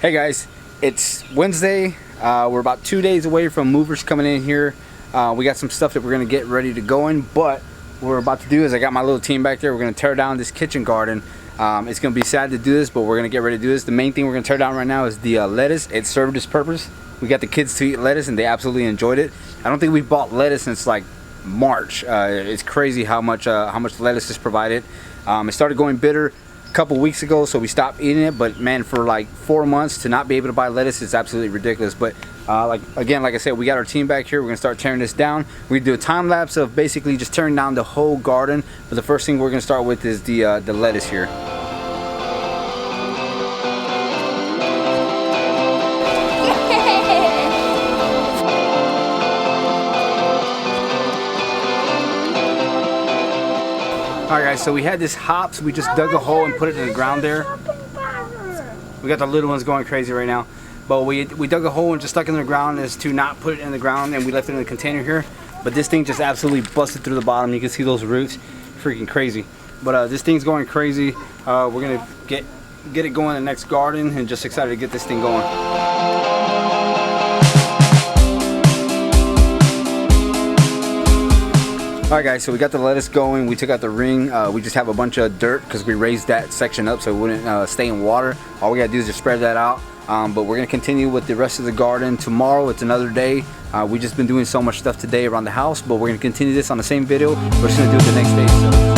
Hey guys, it's Wednesday. We're about 2 days away from movers coming in here. We got some stuff that we're gonna get ready to go in, but what we're about to do is I got my little team back there. We're gonna tear down this kitchen garden. It's gonna be sad to do this, but we're gonna get ready to do this. The main thing we're gonna tear down right now is the lettuce. It served its purpose. We got the kids to eat lettuce and they absolutely enjoyed it. I don't think we've bought lettuce since like March. It's crazy how much lettuce is provided. It started going bitter couple weeks ago, so we stopped eating it, but man, for like 4 months to not be able to buy lettuce is absolutely ridiculous. But like I said, we got our team back here. We're gonna start tearing this down. We do a time lapse of basically just tearing down the whole garden, but the first thing we're gonna start with is the lettuce here. Alright guys, so we had this hops. We just dug a hole and put it in the ground there. We got the little ones going crazy right now. But we dug a hole and just stuck it in the ground as to not put it in the ground, and we left it in the container here. But this thing just absolutely busted through the bottom. You can see those roots, freaking crazy. But this thing's going crazy. We're gonna get it going in the next garden, and just excited to get this thing going. Alright guys, so we got the lettuce going. We took out the ring. We just have a bunch of dirt because we raised that section up so it wouldn't stay in water. All we gotta do is just spread that out. But we're gonna continue with the rest of the garden tomorrow. It's another day. We've just been doing so much stuff today around the house, but we're gonna continue this on the same video. We're just gonna do it the next day. So.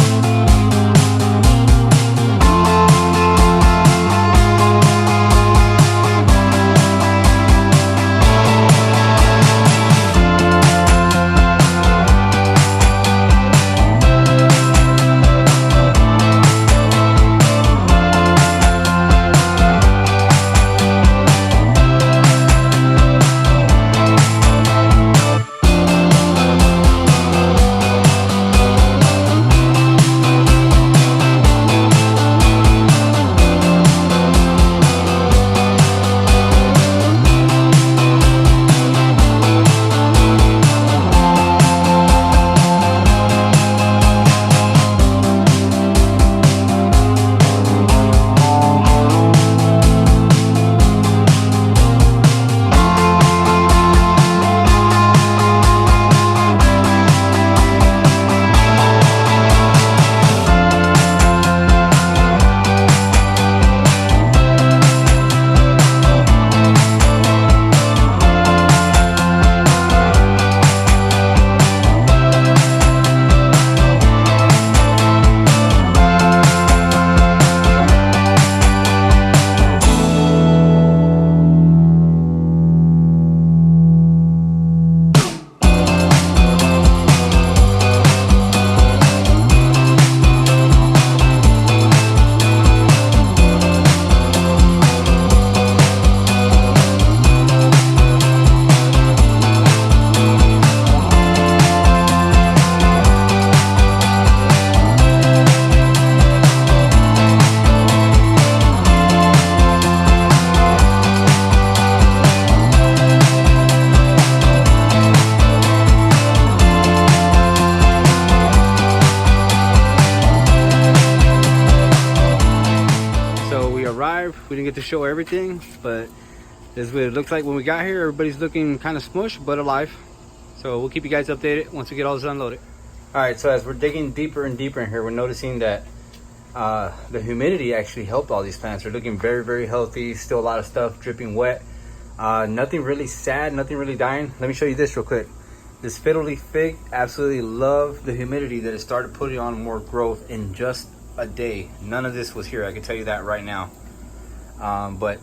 We didn't get to show everything, but this is what it looks like when we got here. Everybody's looking kind of smushed but alive, so we'll keep you guys updated once we get all this unloaded. All right, so as we're digging deeper and deeper in here, we're noticing that the humidity actually helped all these plants. They're looking very, very healthy. Still a lot of stuff dripping wet. Nothing really sad, nothing really dying. Let me show you this real quick. This fiddle leaf fig absolutely loved the humidity that it started putting on more growth in just a day. None of this was here, I can tell you that right now. But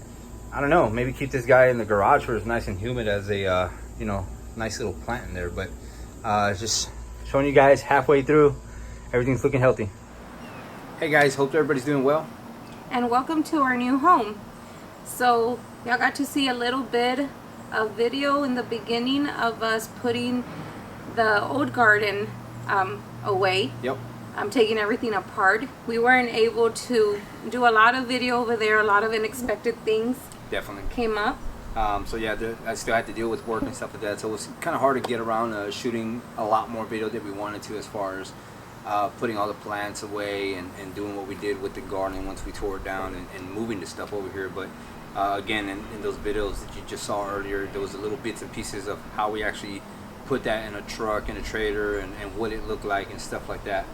I don't know, maybe keep this guy in the garage where it's nice and humid as a you know, nice little plant in there. But just showing you guys halfway through, everything's looking healthy. Hey guys, hope everybody's doing well, and welcome to our new home. So y'all got to see a little bit of video in the beginning of us putting the old garden away. Yep. I'm taking everything apart. We weren't able to do a lot of video over there. A lot of unexpected things definitely came up. So yeah, I still had to deal with work and stuff like that, so it was kind of hard to get around shooting a lot more video that we wanted to, as far as putting all the plants away and doing what we did with the garden once we tore it down and moving the stuff over here. But Again, in those videos that you just saw earlier, there was a little bits and pieces of how we actually put that in a truck, in a trailer, and what it looked like and stuff like that.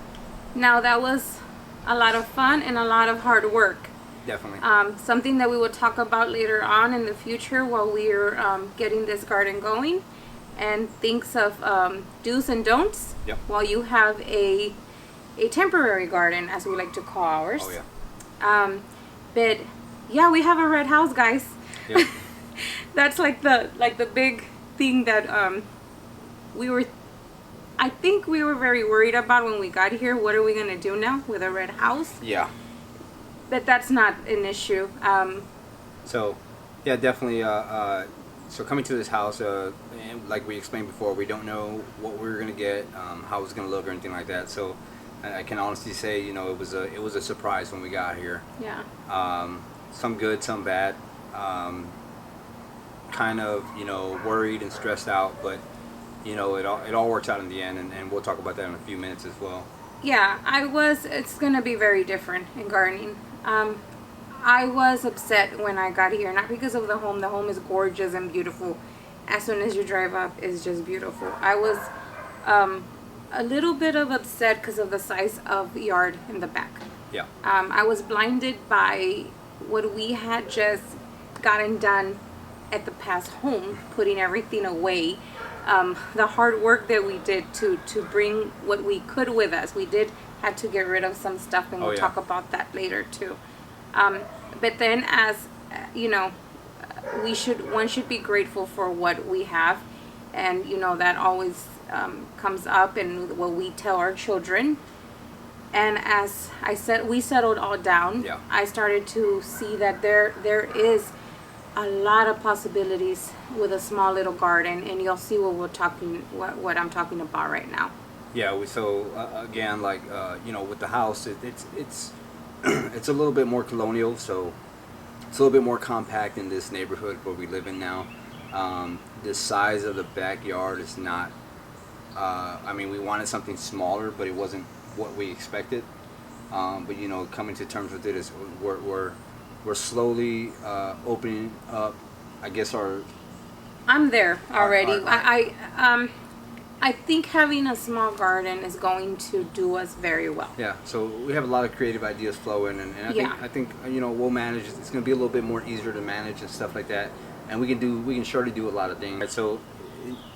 Now that was a lot of fun and a lot of hard work. Definitely. Something that we will talk about later on in the future while we're getting this garden going, and thinks of do's and don'ts. Yep. While you have a temporary garden, as we like to call ours. Oh yeah. But yeah, we have a red house, guys. Yep. That's like the big thing that I think we were very worried about when we got here. What are we gonna do now with a red house? Yeah. But that's not an issue. So, yeah, definitely. So coming to this house, and like we explained before, we don't know what we were gonna get, how it's gonna look, or anything like that. So, I can honestly say, you know, it was a surprise when we got here. Yeah. Some good, some bad. Kind of, you know, worried and stressed out, but you know, it all works out in the end, and we'll talk about that in a few minutes as well. Yeah, it's gonna be very different in gardening. I was upset when I got here, not because of the home. The home is gorgeous and beautiful. As soon as you drive up, it's just beautiful. I was a little bit of upset because of the size of the yard in the back. Yeah. I was blinded by what we had just gotten done at the past home, putting everything away. The hard work that we did to bring what we could with us. We did have to get rid of some stuff, and we'll talk about that later too. But then, as you know, one should be grateful for what we have, and you know that always comes up in what we tell our children. And as I said, we settled all down. Yeah. I started to see that there is a lot of possibilities with a small little garden, and you'll see what I'm talking about right now. Yeah. Again, like you know, with the house, it's it's a little bit more colonial, so it's a little bit more compact in this neighborhood where we live in now. The size of the backyard is not. I mean, we wanted something smaller, but it wasn't what we expected. But you know, coming to terms with it is we're slowly opening up, I guess, I'm there already. I think having a small garden is going to do us very well. Yeah, so we have a lot of creative ideas flowing, and I think you know, we'll manage. It's going to be a little bit more easier to manage and stuff like that, and we can surely do a lot of things. So,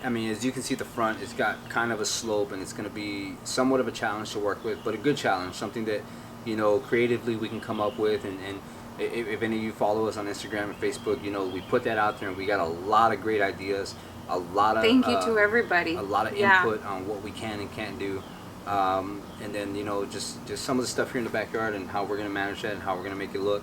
I mean, as you can see at the front, it's got kind of a slope, and it's going to be somewhat of a challenge to work with, but a good challenge, something that, you know, creatively we can come up with. And if any of you follow us on Instagram and Facebook, you know, we put that out there, and we got a lot of great ideas, a lot of thank you to everybody, a lot of input on what we can and can't do, and then, you know, just some of the stuff here in the backyard and how we're going to manage that and how we're going to make it look.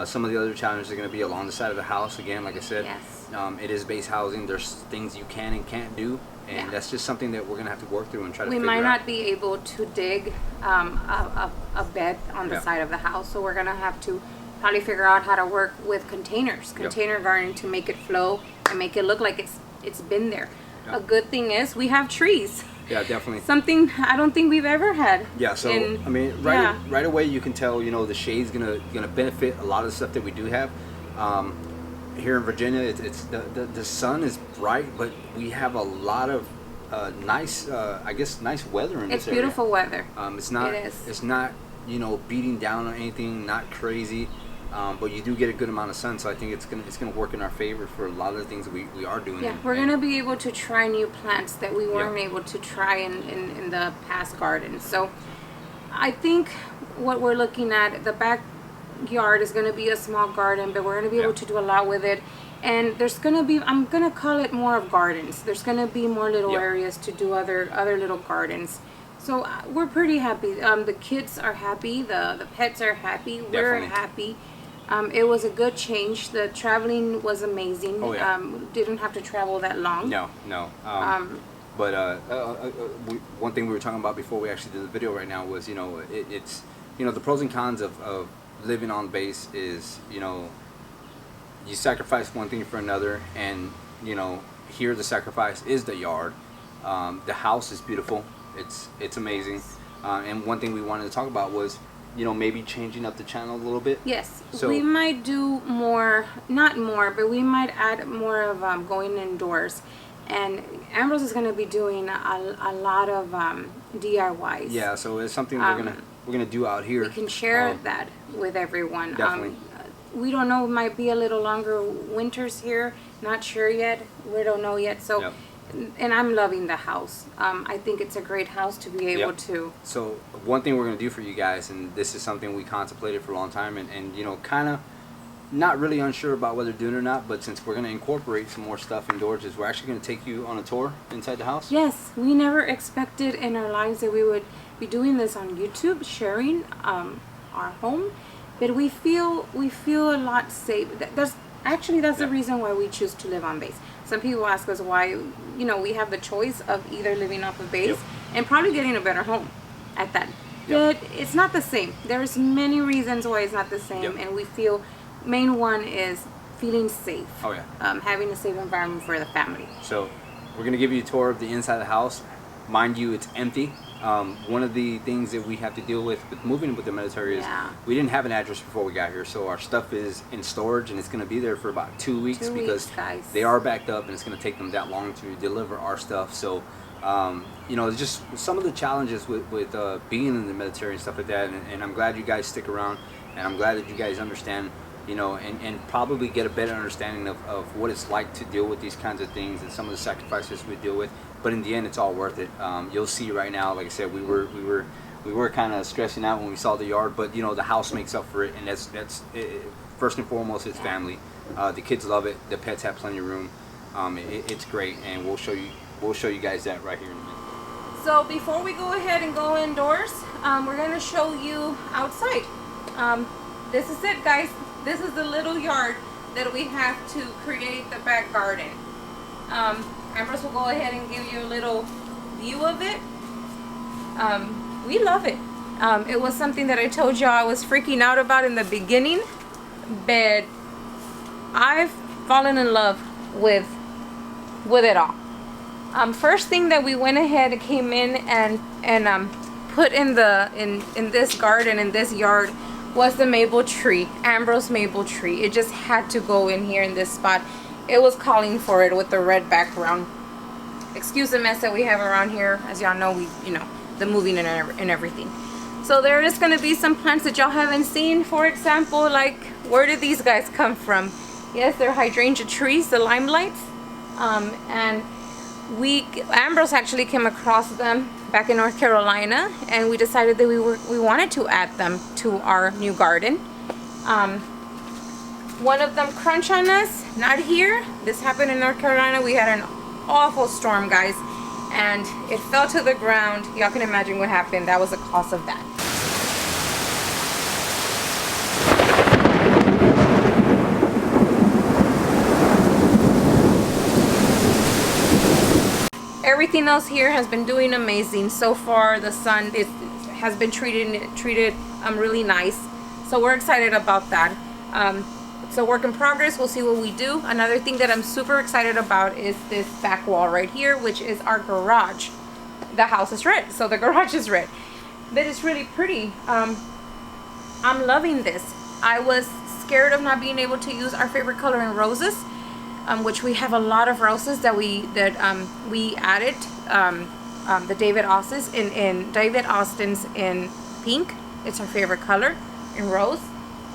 Some of the other challenges are going to be along the side of the house. Again, like I said, yes. It is base housing. There's things you can and can't do, and that's just something that we're going to have to work through and try to figure out. We might not be able to dig a bed on the side of the house, so we're going to have to probably figure out how to work with container gardening, to make it flow and make it look like it's been there. A good thing is we have trees. Yeah, definitely. Something I don't think we've ever had. Yeah, so I mean, right away you can tell, you know, the shade's gonna benefit a lot of the stuff that we do have. Here in Virginia, it's the sun is bright, but we have a lot of nice, I guess, nice weather in this area. It's beautiful weather. It's not, you know, beating down on anything, not crazy. But you do get a good amount of sun, so I think it's gonna work in our favor for a lot of the things that we are doing. Yeah, we're gonna be able to try new plants that we weren't able to try in the past gardens. So I think what we're looking at, the backyard is gonna be a small garden, but we're gonna be able to do a lot with it. And there's gonna be, I'm gonna call it more of gardens. There's gonna be more little areas to do other little gardens. So we're pretty happy. The kids are happy. The pets are happy. We're happy. It was a good change. The traveling was amazing. Oh, yeah. Didn't have to travel that long. No. But one thing we were talking about before we actually did the video right now was, you know, it's, you know, the pros and cons of living on base is, you know, you sacrifice one thing for another, and, you know, here the sacrifice is the yard. The house is beautiful. It's amazing. And one thing we wanted to talk about was, you know, maybe changing up the channel a little bit. Yes, So we might do more, not more, but we might add more of going indoors. And Ambrose is going to be doing a lot of DIYs. yeah, so it's something we're gonna do out here. We can share that with everyone. Definitely. We don't know, it might be a little longer winters here, not sure yet, we don't know yet. So Yep. and I'm loving the house. I think it's a great house to be able Yep. to. So one thing we're going to do for you guys, and this is something we contemplated for a long time, and you know, kind of not really unsure about whether doing it or not, but since we're going to incorporate some more stuff indoors, is we're actually going to take you on a tour inside the house. Yes, we never expected in our lives that we would be doing this on YouTube, sharing our home, but we feel a lot safe. That's the reason why we choose to live on base. Some people ask us why, you know, we have the choice of either living off of base Yep. and probably getting a better home at that. Yep. But it's not the same. There's many reasons why it's not the same, Yep. and we feel main one is feeling safe. Oh yeah. Having a safe environment for the family. So we're going to give you a tour of the inside of the house. Mind you, it's empty. One of the things that we have to deal with moving with the military is we didn't have an address before we got here, so our stuff is in storage and it's going to be there for about 2 weeks because guys. they are backed up and it's going to take them that long to deliver our stuff. So you know, it's just some of the challenges with being in the military and stuff like that, and I'm glad you guys stick around, and I'm glad that you guys understand, you know, and probably get a better understanding of what it's like to deal with these kinds of things and some of the sacrifices we deal with. But in the end, it's all worth it. You'll see right now, like I said, we were kind of stressing out when we saw the yard, but you know, the house makes up for it, and that's first and foremost, it's family. The kids love it. The pets have plenty of room. It's great, and we'll show you guys that right here in a minute. So before we go ahead and go indoors, we're going to show you outside. This is it, guys. This is the little yard that we have to create the back garden. Ambrose will go ahead and give you a little view of it. We love it. It was something that I told y'all I was freaking out about in the beginning, but I've fallen in love with it all. First thing that we went ahead and came in and put in this garden, in this yard, was the maple tree, Ambrose maple tree. It just had to go in here in this spot. It was calling for it with the red background. Excuse the mess that we have around here. As y'all know, the moving and everything. So there is going to be some plants that y'all haven't seen. For example, like, where did these guys come from? Yes, they're hydrangea trees, the limelights. And Ambrose actually came across them back in North Carolina, and we decided that we wanted to add them to our new garden. One of them crunched on us, not here. This happened in North Carolina. We had an awful storm, guys, and it fell to the ground. Y'all can imagine what happened. That was the cause of that. Everything else here has been doing amazing so far. The sun has been treated really nice, so we're excited about that. It's a work in progress. We'll see what we do. Another thing that I'm super excited about is this back wall right here, which is our garage. The house is red, so the garage is red. That is really pretty. I'm loving this. I was scared of not being able to use our favorite color in roses, which we have a lot of roses that we added. The David Austin's in pink. It's our favorite color in rose.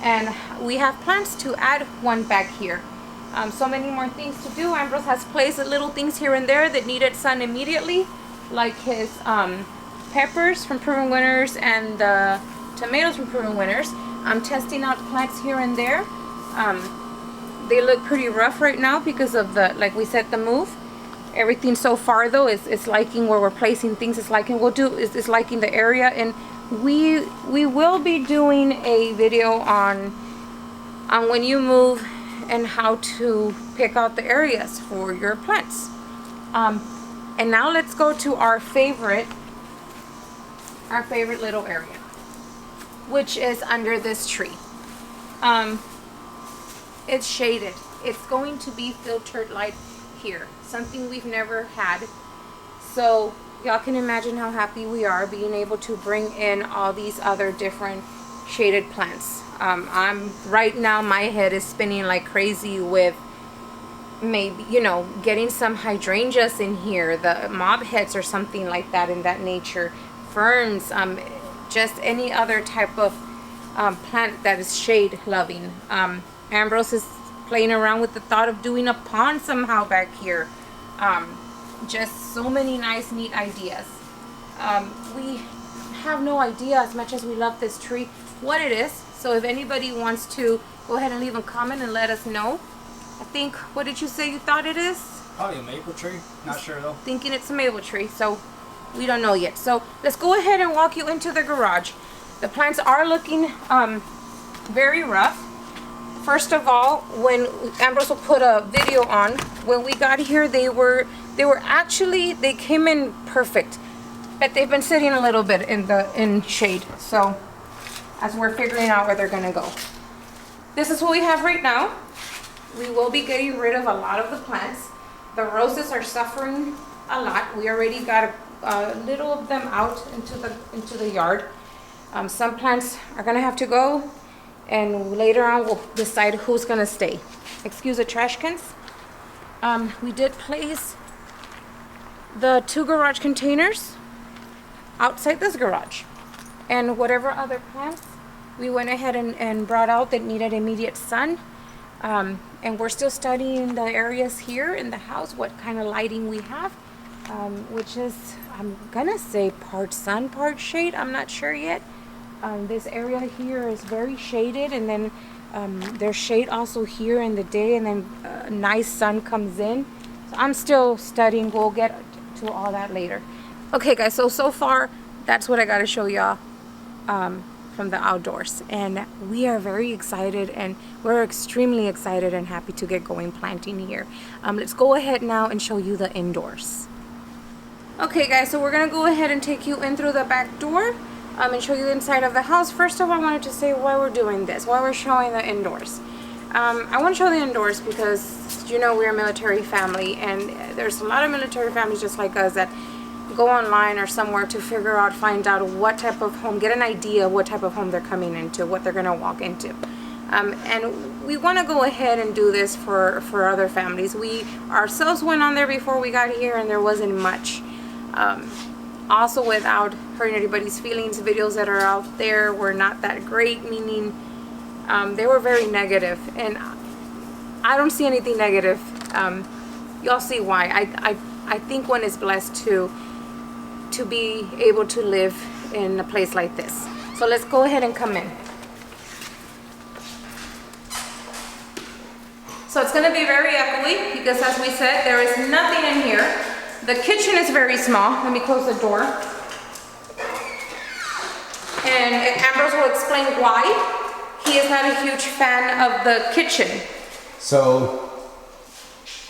And we have plans to add one back here. So many more things to do. Ambrose has placed little things here and there that needed sun immediately, like his peppers from Proven Winners and the tomatoes from Proven Winners. I'm testing out plants here and there. They look pretty rough right now because of like we said, the move. Everything so far though is liking where we're placing things. It's liking is liking the area, and we will be doing a video on when you move and how to pick out the areas for your plants. And now let's go to our favorite little area, which is under this tree. It's shaded. It's going to be filtered light here, something we've never had. So y'all can imagine how happy we are being able to bring in all these other different shaded plants. I'm right now, my head is spinning like crazy with maybe, you know, getting some hydrangeas in here, the mob heads or something like that in that nature, ferns, just any other type of plant that is shade loving. Ambrose is playing around with the thought of doing a pond somehow back here. Just so many nice, neat ideas. We have no idea, as much as we love this tree, what it is. So if anybody wants to go ahead and leave a comment and let us know. I think, what did you say you thought it is? Probably a maple tree. Not sure though. Thinking it's a maple tree, so we don't know yet. So let's go ahead and walk you into the garage. The plants are looking very rough. First of all, when Ambrose will put a video on, when we got here, they came in perfect, but they've been sitting a little bit in shade. So as we're figuring out where they're gonna go, this is what we have right now. We will be getting rid of a lot of the plants. The roses are suffering a lot. We already got a little of them out into the yard. Some plants are gonna have to go, and later on we'll decide who's gonna stay. Excuse the trash cans. We did place the 2 garage containers outside this garage, and whatever other plants we went ahead and brought out that needed immediate sun. And we're still studying the areas here in the house, what kind of lighting we have, which is, I'm gonna say part sun, part shade. I'm not sure yet. This area here is very shaded, and then there's shade also here in the day, and then nice sun comes in. So I'm still studying. We'll get to all that later. Okay guys, so far that's what I got to show y'all from the outdoors, and we are very excited, and we're extremely excited and happy to get going planting here. Let's go ahead now and show you the indoors. Okay guys, so we're gonna go ahead and take you in through the back door and show you the inside of the house. First of all, I wanted to say why we're doing this, why we're showing the indoors. I want to show the indoors because, you know, we're a military family, and there's a lot of military families just like us that go online or somewhere to figure out, find out what type of home, get an idea of what type of home they're coming into, what they're going to walk into. And we want to go ahead and do this for other families. We ourselves went on there before we got here, and there wasn't much. Also, without hurting anybody's feelings, videos that are out there were not that great, meaning they were very negative, and I don't see anything negative. Y'all see why. I think one is blessed to be able to live in a place like this. So let's go ahead and come in. So it's going to be very echoey because, as we said, there is nothing in here. The kitchen is very small. Let me close the door. And Ambrose will explain why he is not a huge fan of the kitchen. So,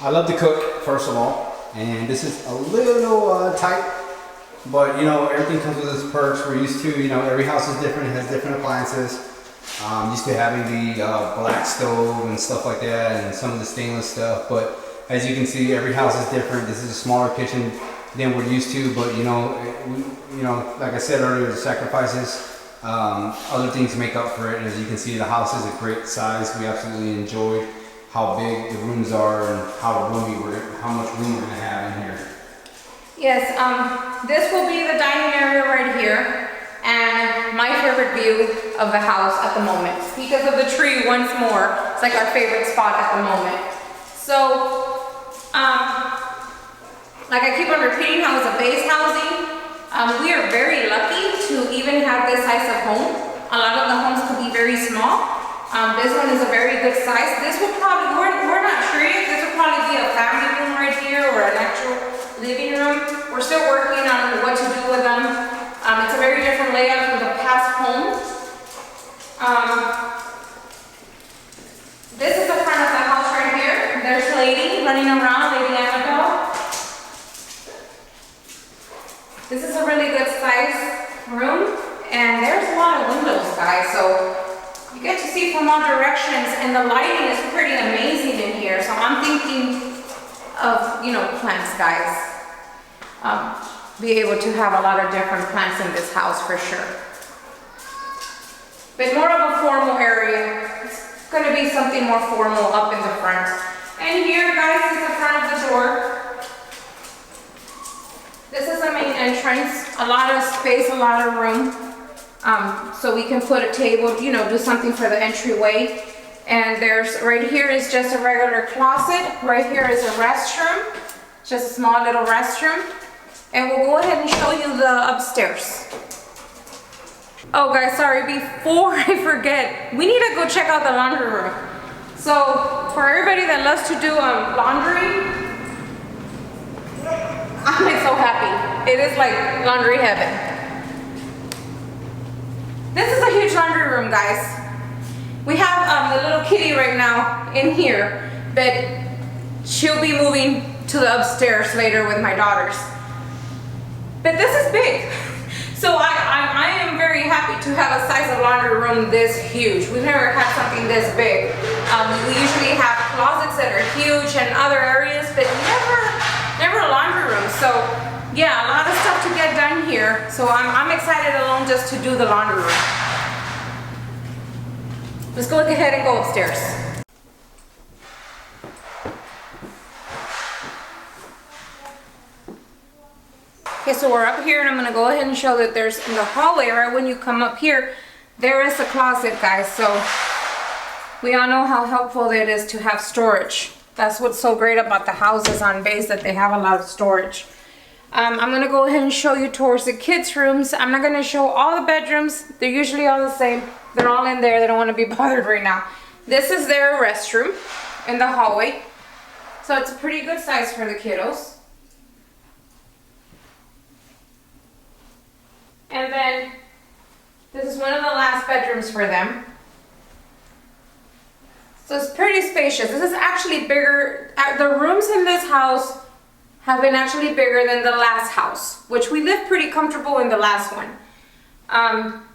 I love to cook, first of all, and this is a little tight. But, you know, everything comes with its perks. We're used to, you know, every house is different. It has different appliances. Used to having the black stove and stuff like that, and some of the stainless stuff. But as you can see, every house is different. This is a smaller kitchen than we're used to. But, you know, like I said earlier, the sacrifices, other things make up for it. And as you can see, the house is a great size. We absolutely enjoyed how big the rooms are and how much room we're going to have in here. Yes, this will be the dining area right here, and my favorite view of the house at the moment. Because of the tree, once more, it's like our favorite spot at the moment. So, like I keep on repeating how it's a base housing, we are very lucky to even have this size of home. A lot of the homes could be very small. This one is a very good size. This will probably, we're not sure yet, this will probably be a family room right here or an actual living room. We're still working on what to do with them. It's a very different layout from the past home. This is the front of the house right here. There's Lady running around, Lady Annabelle. This is a really good size room, and there's a lot of windows, guys, so you get to see from all directions, and the lighting is pretty amazing in here. So I'm thinking of, you know, plants, guys. Be able to have a lot of different plants in this house for sure. but more of a formal area. It's gonna be something more formal up in the front. And here, guys, is the front of the door. This is the main entrance. A lot of space, a lot of room. So we can put a table, you know, do something for the entryway. And there's, right here is just a regular closet. Right here is a restroom. Just a small little restroom. And we'll go ahead and show you the upstairs. Oh guys, sorry, before I forget, we need to go check out the laundry room. So for everybody that loves to do laundry, I'm like so happy. It is like laundry heaven. This is a huge laundry room, guys. We have the little kitty right now in here, but she'll be moving to the upstairs later with my daughters. But this is big. So I am very happy to have a size of laundry room this huge. We've never had something this big. We usually have closets that are huge and other areas, but never a laundry room. So yeah, a lot of stuff to get done here. So I'm excited alone just to do the laundry room. Let's go ahead and go upstairs. Okay, so we're up here and I'm gonna go ahead and show that there's in the hallway, right when you come up here, there is a closet, guys. So we all know how helpful it is to have storage. That's what's so great about the houses on base, that they have a lot of storage. I'm gonna go ahead and show you towards the kids' rooms. I'm not gonna show all the bedrooms. They're usually all the same. They're all in there. They don't want to be bothered right now. This is their restroom in the hallway. So it's a pretty good size for the kiddos. And then this is one of the last bedrooms for them. So it's pretty spacious. This is actually bigger. The rooms in this house have been actually bigger than the last house, which we lived pretty comfortable in the last one.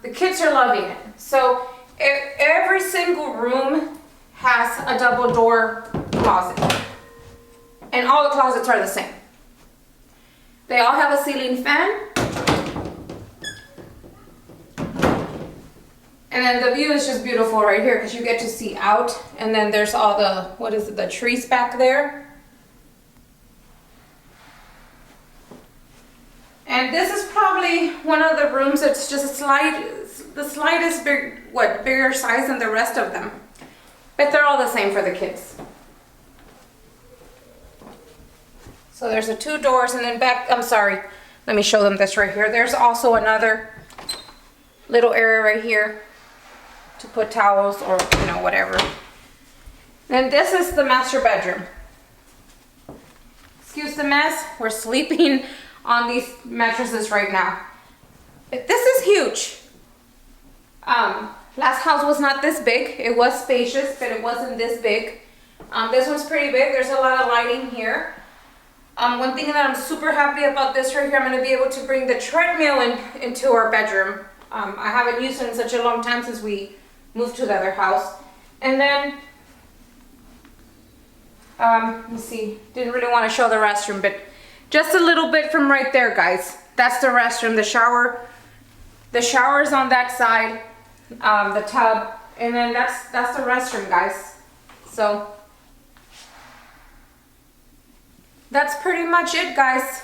The kids are loving it. So every single room has a double door closet. And all the closets are the same. They all have a ceiling fan. And then the view is just beautiful right here because you get to see out. And then there's all the, what is it, the trees back there. And this is probably one of the rooms that's just the slightest bigger size than the rest of them. But they're all the same for the kids. So there's the two doors and then back, I'm sorry, let me show them this right here. There's also another little area right here to put towels or, you know, whatever. And this is the master bedroom. Excuse the mess, we're sleeping on these mattresses right now. But this is huge. Last house was not this big. It was spacious, but it wasn't this big. This one's pretty big. There's a lot of lighting here. One thing that I'm super happy about this right here, I'm going to be able to bring the treadmill into our bedroom. I haven't used it in such a long time since we moved to the other house. And then, let me see, didn't really want to show the restroom, but just a little bit from right there, guys. That's the restroom, the shower is on that side, the tub, and then that's the restroom, guys. So that's pretty much it, guys.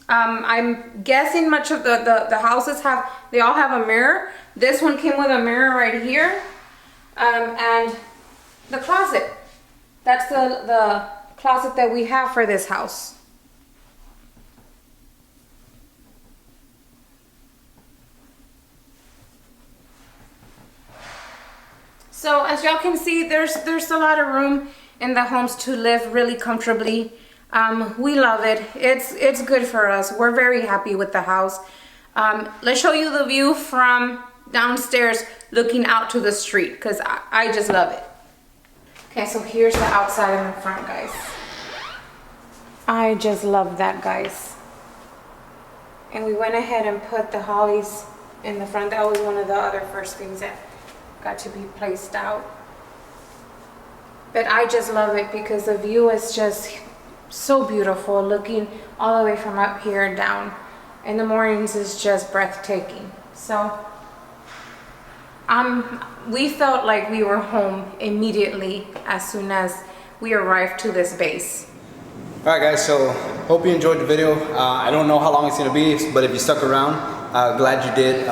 I'm guessing much of the houses they all have a mirror. This one came with a mirror right here, and the closet. That's the closet that we have for this house. So as y'all can see, there's a lot of room in the homes to live really comfortably. We love it. It's good for us. We're very happy with the house. Let's show you the view from downstairs looking out to the street, because I just love it. Okay, so here's the outside and the front, guys. I just love that, guys. And we went ahead and put the hollies in the front. That was one of the other first things that got to be placed out. But I just love it because the view is just so beautiful, looking all the way from up here and down. In the mornings is just breathtaking. So We felt like we were home immediately as soon as we arrived to this base. Alright guys, so hope you enjoyed the video. I don't know how long it's going to be, but if you stuck around, glad you did.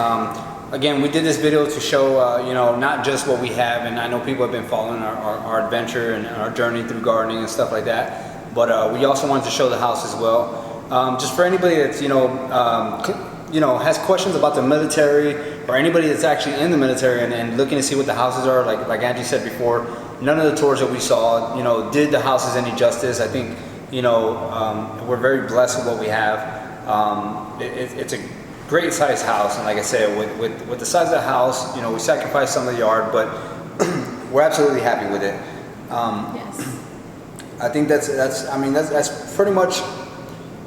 Again, we did this video to show, you know, not just what we have, and I know people have been following our adventure and our journey through gardening and stuff like that, but we also wanted to show the house as well. Just for anybody that's, you know, has questions about the military, or anybody that's actually in the military and looking to see what the houses are, like Angie said before, none of the tours that we saw, you know, did the houses any justice. I think, you know, we're very blessed with what we have. It's a great sized house, and like I said, with the size of the house, you know, we sacrificed some of the yard, but we're absolutely happy with it. Yes. I think that's pretty much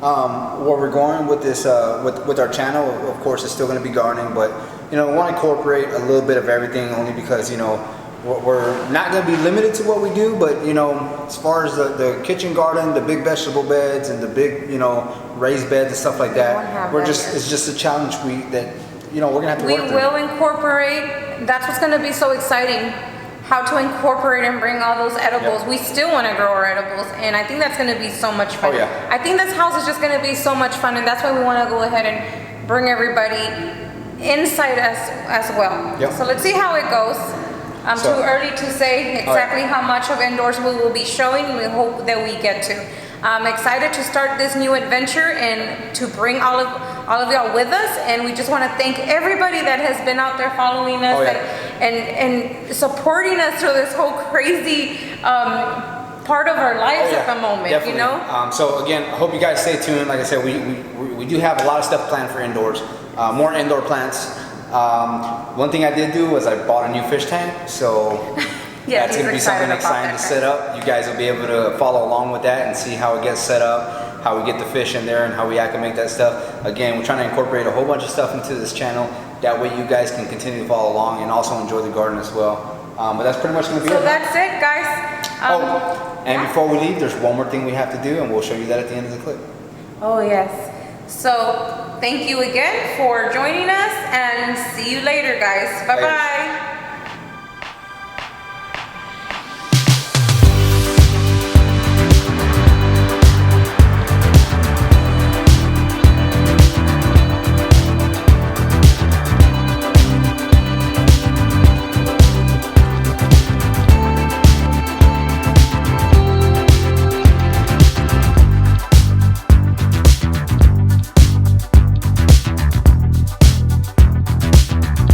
where we're going with this, with our channel. Of course, it's still going to be gardening, but you know, we want to incorporate a little bit of everything, only because, you know, we're not going to be limited to what we do, but you know, as far as the kitchen garden, the big vegetable beds and the big, you know, raised beds and stuff like that, it's just a challenge that, you know, we're gonna have to work through. We will incorporate. That's what's going to be so exciting, how to incorporate and bring all those edibles. Yep. We still want to grow our edibles, and I think that's going to be so much fun. Oh, yeah. I think this house is just going to be so much fun, and that's why we want to go ahead and bring everybody inside us as well. Yep. So let's see how it goes. Too early to say exactly how much of indoors we will be showing. We hope that we get to. I'm excited to start this new adventure and to bring all of y'all with us. And we just want to thank everybody that has been out there following us and supporting us through this whole crazy part of our lives at the moment. Definitely. You know. So again, I hope you guys stay tuned. Like I said, we do have a lot of stuff planned for indoors. More indoor plants. One thing I did do was I bought a new fish tank, so that's going to be something exciting to set up. You guys will be able to follow along with that and see how it gets set up, how we get the fish in there, and how we acclimate that stuff. Again, we're trying to incorporate a whole bunch of stuff into this channel. That way you guys can continue to follow along and also enjoy the garden as well. But that's pretty much going to be it. So that's it, guys. And before we leave, there's one more thing we have to do, and we'll show you that at the end of the clip. Oh, yes. So thank you again for joining us, and see you later, guys. Bye-bye.